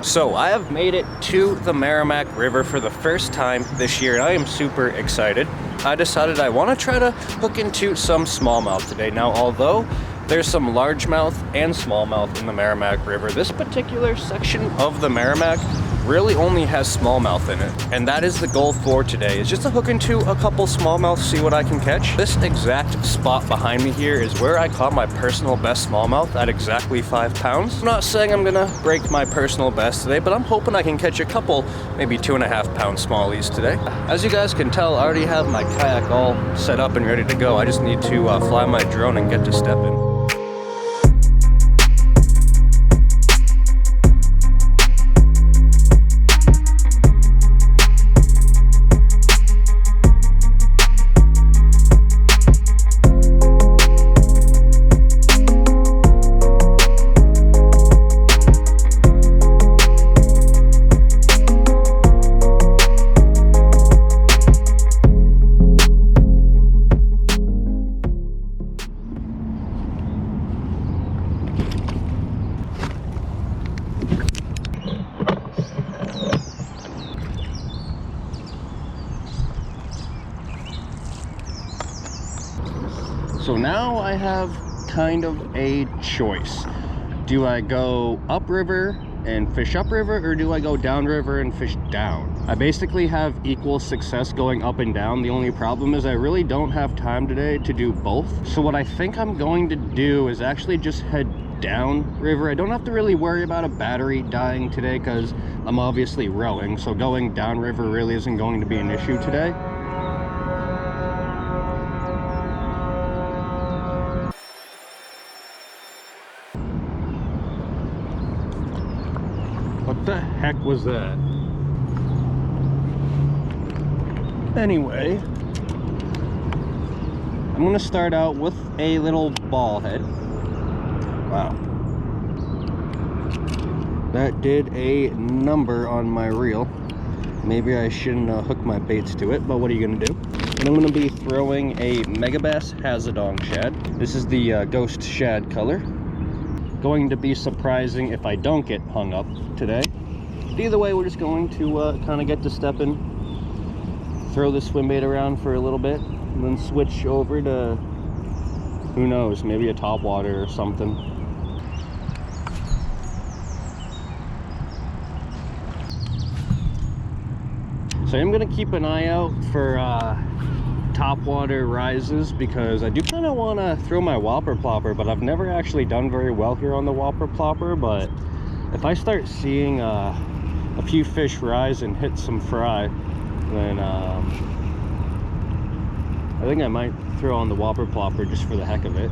So I have made it to the Merrimack River for the first time this year, and I am super excited. I decided I want to try to hook into some smallmouth today. Now, although there's some largemouth and smallmouth in the Merrimack River, this particular section of the Merrimack really only has smallmouth in it. And that is the goal for today, is just to hook into a couple smallmouth, see what I can catch. This exact spot behind me here is where I caught my personal best smallmouth at exactly 5 pounds. I'm not saying I'm gonna break my personal best today, but I'm hoping I can catch a couple, maybe 2.5 pound smallies today. As you guys can tell, I already have my kayak all set up and ready to go. I just need to fly my drone and get to stepping. So now I have kind of a choice. Do I go upriver and fish upriver, or do I go downriver and fish down? I basically have equal success going up and down. The only problem is I really don't have time today to do both. So what I think I'm going to do is actually just head downriver. I don't have to really worry about a battery dying today because I'm obviously rowing, so going downriver really isn't going to be an issue today. What the heck was that? Anyway, I'm gonna start out with a little ball head. Wow. That did a number on my reel. Maybe I shouldn't hook my baits to it, but what are you gonna do? And I'm gonna be throwing a Megabass Hazadong shad. This is the ghost shad color. Going to be surprising if I don't get hung up today. But either way, we're just going to kind of get to stepping, throw the swim bait around for a little bit, and then switch over to, who knows, maybe a topwater or something. So I'm going to keep an eye out for topwater rises, because I do kind of want to throw my whopper plopper, but I've never actually done very well here on the whopper plopper. But if I start seeing a few fish rise and hit some fry, then I think I might throw on the whopper plopper just for the heck of it.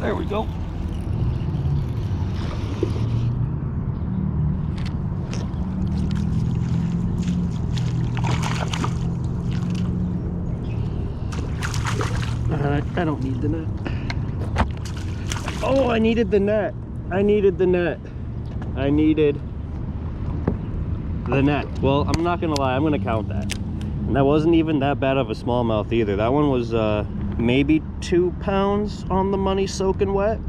There we go. I don't need the net. Oh, I needed the net. I needed the net. I needed the net. Well, I'm not gonna lie, I'm gonna count that. And that wasn't even that bad of a smallmouth either. That one was maybe 2 pounds on the money soaking wet.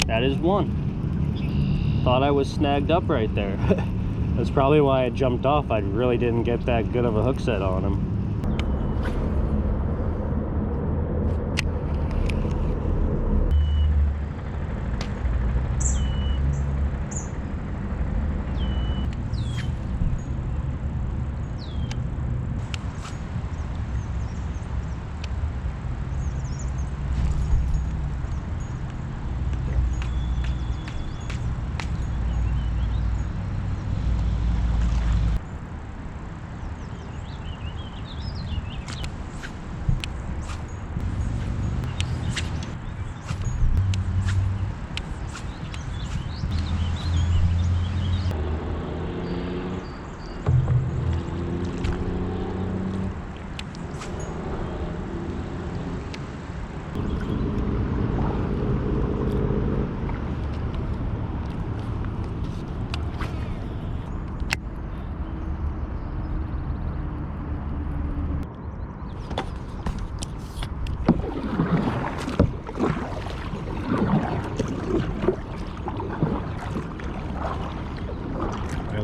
That is one. Thought I was snagged up right there. That's probably why I jumped off. I really didn't get that good of a hook set on him.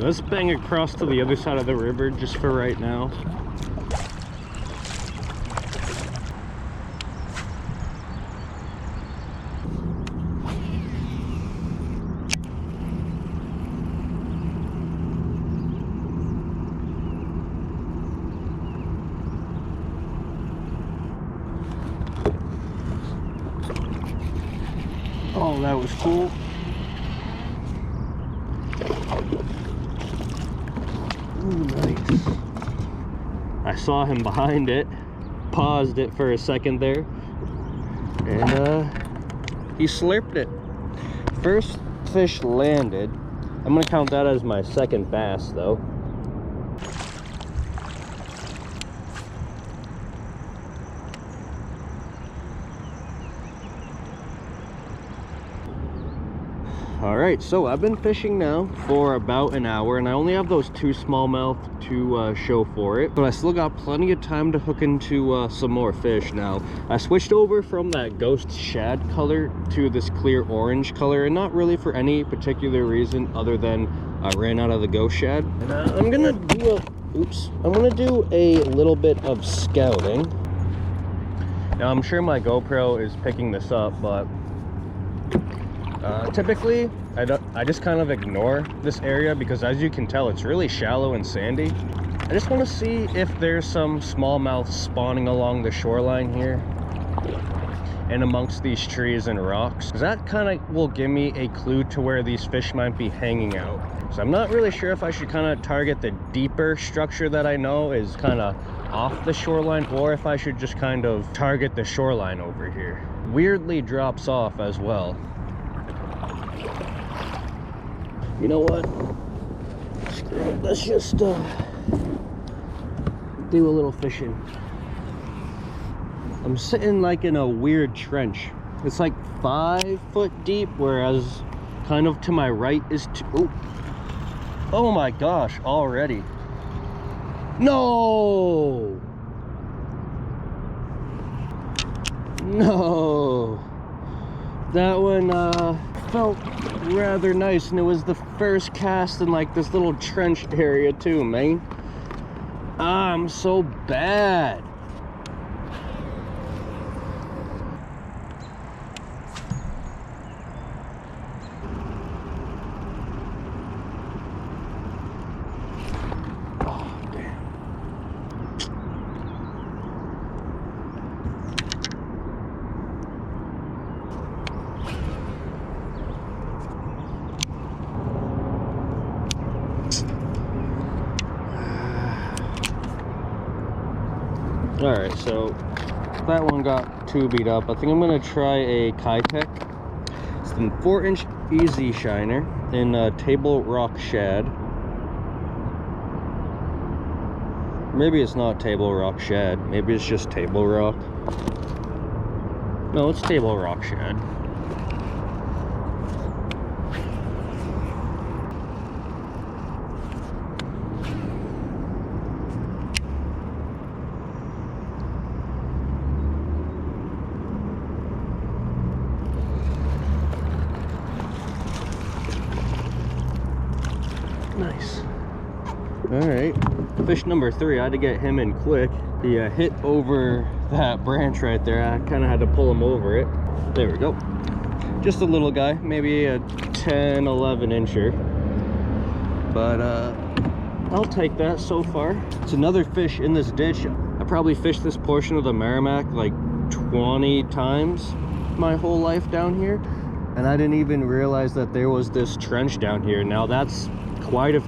let's bang across to the other side of the river just for right now. Oh, that was cool. Ooh, nice. I saw him behind it, paused it for a second there, and he slurped it. First fish landed. I'm gonna count that as my second bass though. Alright, so I've been fishing now for about an hour, and I only have those 2 smallmouth to show for it, but I still got plenty of time to hook into some more fish. Now, I switched over from that ghost shad color to this clear orange color, and not really for any particular reason other than I ran out of the ghost shad. And I'm gonna do a little bit of scouting. Now, I'm sure my GoPro is picking this up, but typically, I just kind of ignore this area because, as you can tell, it's really shallow and sandy. I just want to see if there's some smallmouth spawning along the shoreline here and amongst these trees and rocks. That kind of will give me a clue to where these fish might be hanging out. So I'm not really sure if I should kind of target the deeper structure that I know is kind of off the shoreline, or if I should just kind of target the shoreline over here. Weirdly drops off as well. You know what? Screw it. Let's just do a little fishing. I'm sitting like in a weird trench. It's like 5 foot deep, whereas kind of to my right is oh my gosh, already. No! No! That one felt rather nice, and it was the first cast in like this little trench area too, man. I'm so bad. Alright, so that one got tubied up. I think I'm going to try a Kayak. It's the 4-inch easy shiner in table rock shad. Maybe it's not table rock shad. Maybe it's just table rock. No, it's table rock shad. Nice. Alright, fish number 3. I had to get him in quick. He hit over that branch right there. I kind of had to pull him over it. There we go. Just a little guy, maybe a 10, 11 incher. But I'll take that so far. It's another fish in this ditch. I probably fished this portion of the Merrimack like 20 times my whole life down here, and I didn't even realize that there was this trench down here. Now that's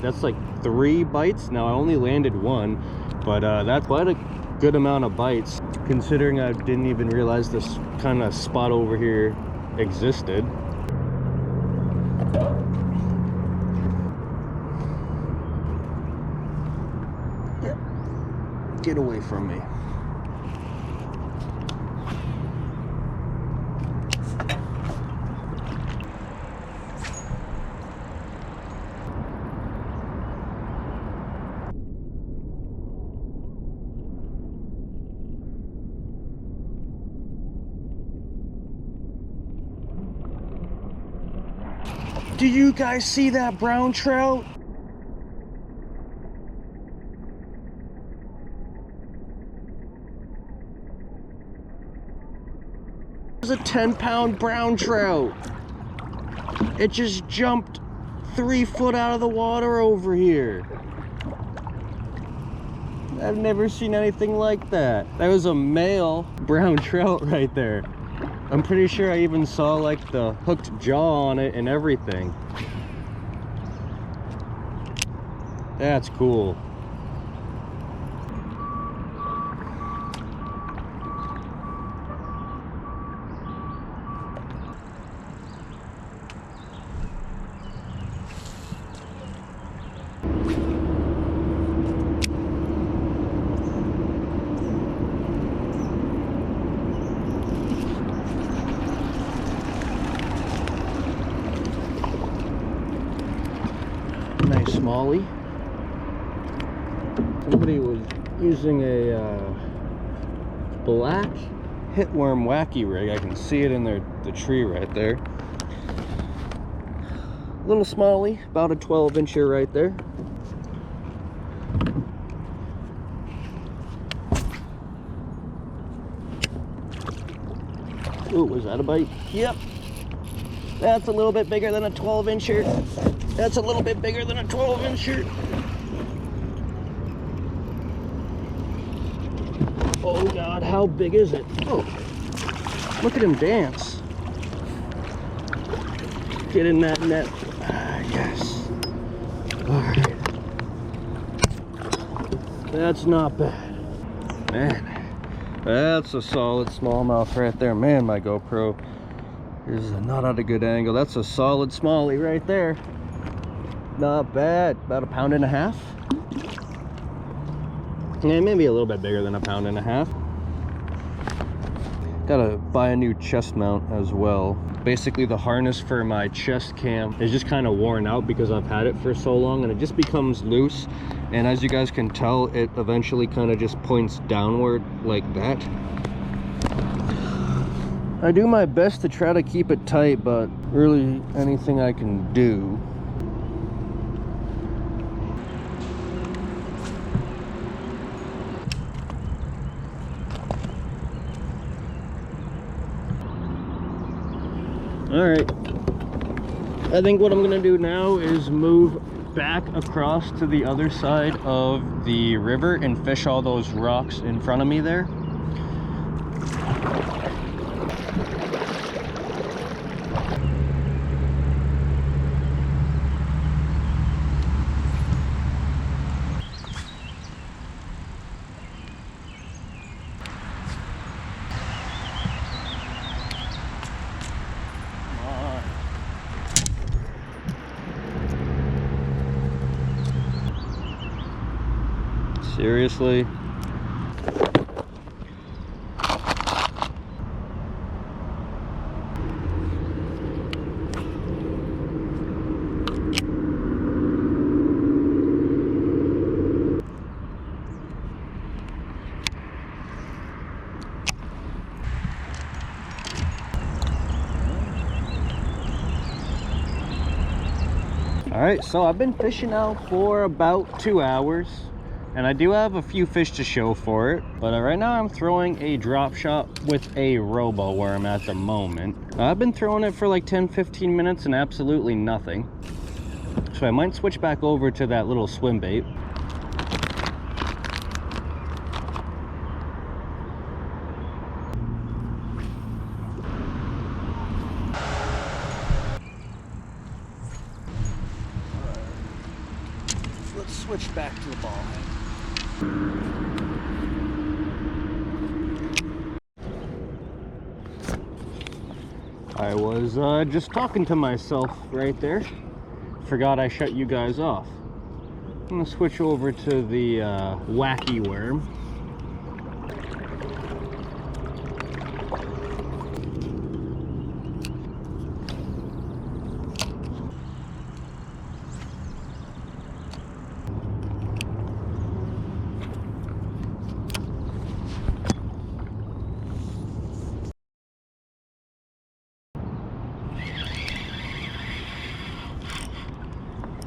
that's like 3 bites. Now I only landed 1, but that's quite a good amount of bites, considering I didn't even realize this kind of spot over here existed. Get away from me. Do you guys see that brown trout? 10-pound brown trout. It just jumped 3 foot out of the water over here. I've never seen anything like that. That was a male brown trout right there. I'm pretty sure I even saw like the hooked jaw on it and everything. That's cool. Nice smallie. Somebody was using a black hitworm Wacky-Rig. I can see it in the tree right there. Little smallie, about a 12-incher right there. Ooh, was that a bite? Yep. That's a little bit bigger than a 12-incher. That's a little bit bigger than a 12-incher. Oh God, how big is it? Oh, look at him dance. Get in that net. Yes. All right. That's not bad. Man, that's a solid smallmouth right there. Man, my GoPro is not at a good angle. That's a solid smallie right there. Not bad. About 1.5 pounds. Yeah, maybe a little bit bigger than 1.5 pounds. Gotta buy a new chest mount as well. Basically, the harness for my chest cam is just kind of worn out because I've had it for so long, and it just becomes loose. And as you guys can tell, it eventually kind of just points downward like that. I do my best to try to keep it tight, but really anything I can do. All right, I think what I'm gonna do now is move back across to the other side of the river and fish all those rocks in front of me there. Seriously? All right, so I've been fishing now for about 2 hours. And I do have a few fish to show for it, but right now I'm throwing a drop shot with a robo worm at the moment. I've been throwing it for like 10-15 minutes and absolutely nothing. So I might switch back over to that little swim bait. Let's switch back to the ball head. I was just talking to myself right there. Forgot I shut you guys off. I'm gonna switch over to the wacky worm.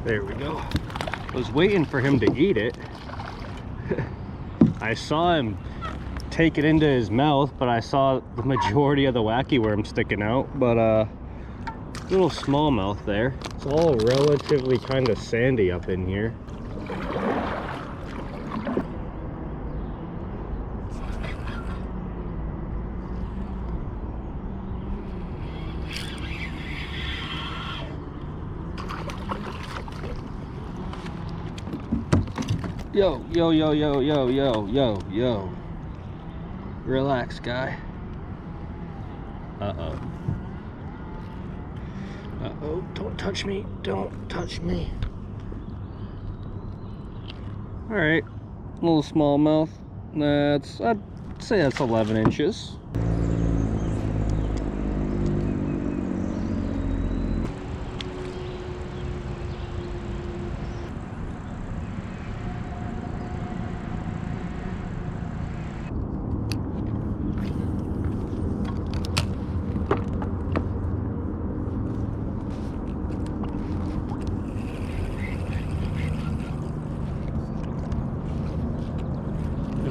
There we go. I was waiting for him to eat it. I saw him take it into his mouth, but I saw the majority of the wacky worm sticking out. But little smallmouth there. It's all relatively kind of sandy up in here. Yo, yo, yo, yo, yo, yo, yo, yo. Relax, guy. Uh-oh. Uh-oh, don't touch me. Don't touch me. Alright, little smallmouth. I'd say that's 11 inches.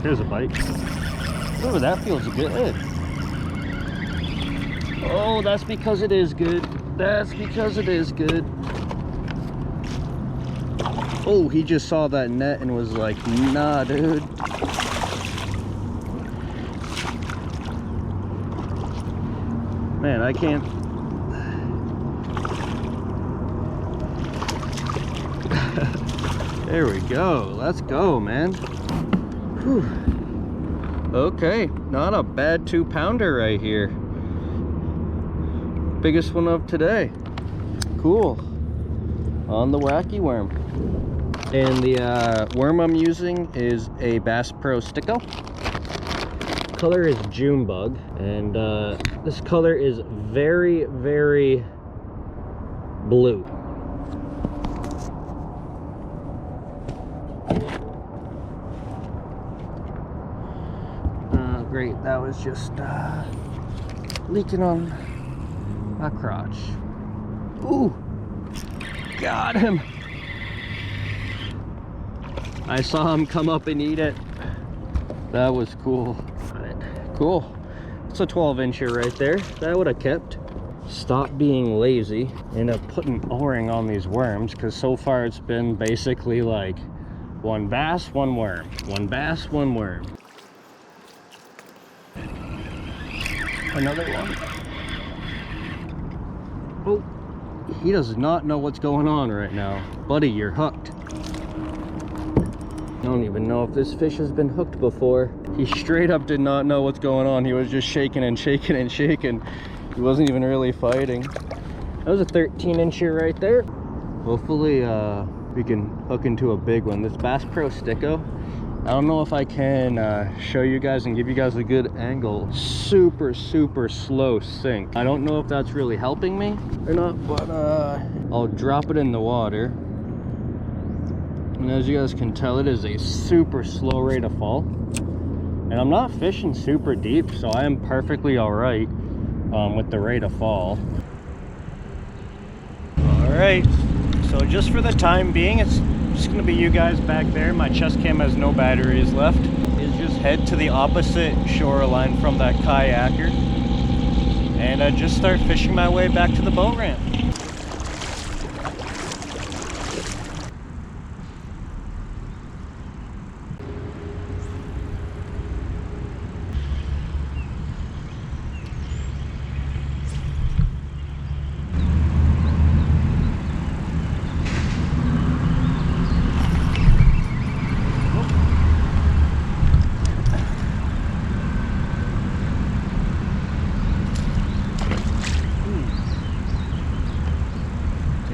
There's a bite. Oh, that feels good. Oh, that's because it is good. That's because it is good. Oh, he just saw that net and was like, nah, dude. Man, I can't. There we go. Let's go, man. Whew. Okay, not a bad 2-pounder right here. Biggest one of today. Cool. On the wacky worm. And the worm I'm using is a Bass Pro Sticko. Color is June bug, and this color is very, very blue. Great, that was just leaking on my crotch. Ooh, got him. I saw him come up and eat it. That was cool. Cool. It's a 12-incher right there. That would have kept. Stop being lazy. End up putting O-ring on these worms, because so far it's been basically like one bass, one worm. One bass, one worm. Another one. Oh, he does not know what's going on right now. Buddy, you're hooked. I don't even know if this fish has been hooked before. He straight up did not know what's going on. He was just shaking and shaking and shaking. He wasn't even really fighting. That was a 13-incher right there. Hopefully we can hook into a big one. This Bass Pro Sticko, I don't know if I can show you guys and give you guys a good angle. Super, super slow sink. I don't know if that's really helping me or not, but I'll drop it in the water. And as you guys can tell, it is a super slow rate of fall. And I'm not fishing super deep, so I am perfectly all right with the rate of fall. All right, so just for the time being, it's just gonna be you guys back there. My chest cam has no batteries left. Is just head to the opposite shoreline from that kayaker and just start fishing my way back to the boat ramp.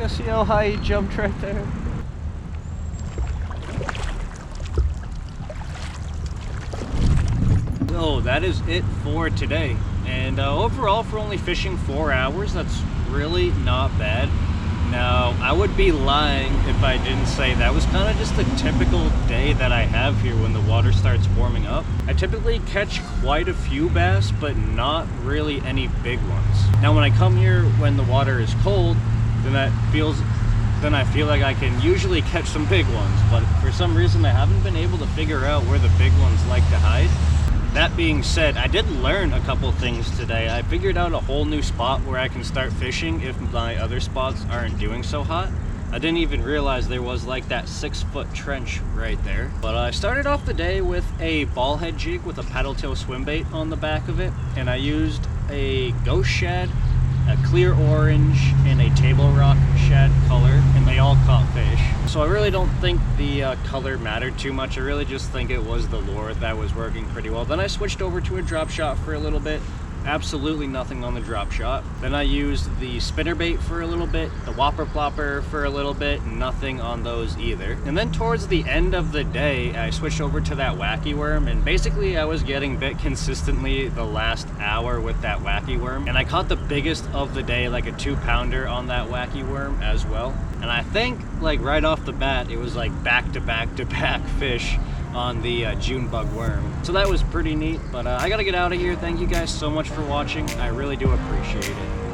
See how high he jumped right there? So that is it for today. And overall, for only fishing 4 hours, that's really not bad. Now, I would be lying if I didn't say that was kind of just a typical day that I have here when the water starts warming up. I typically catch quite a few bass, but not really any big ones. Now, when I come here when the water is cold, then I feel like I can usually catch some big ones, but for some reason I haven't been able to figure out where the big ones like to hide. That being said, I did learn a couple things today. I figured out a whole new spot where I can start fishing if my other spots aren't doing so hot. I didn't even realize there was like that 6-foot trench right there. But I started off the day with a ball head jig with a paddle tail swim bait on the back of it, and I used a ghost shad, a clear orange, and a table rock shad color, and they all caught fish. So I really don't think the color mattered too much. I really just think it was the lure that was working pretty well. Then I switched over to a drop shot for a little bit. Absolutely nothing on the drop shot. Then I used the spinnerbait for a little bit, the whopper plopper for a little bit, nothing on those either. And then towards the end of the day, I switched over to that wacky worm, and basically I was getting bit consistently the last hour with that wacky worm. And I caught the biggest of the day, like a 2-pounder on that wacky worm as well. And I think like right off the bat, it was like back to back to back fish on the June bug worm. So that was pretty neat, but I gotta get out of here. Thank you guys so much for watching. I really do appreciate it.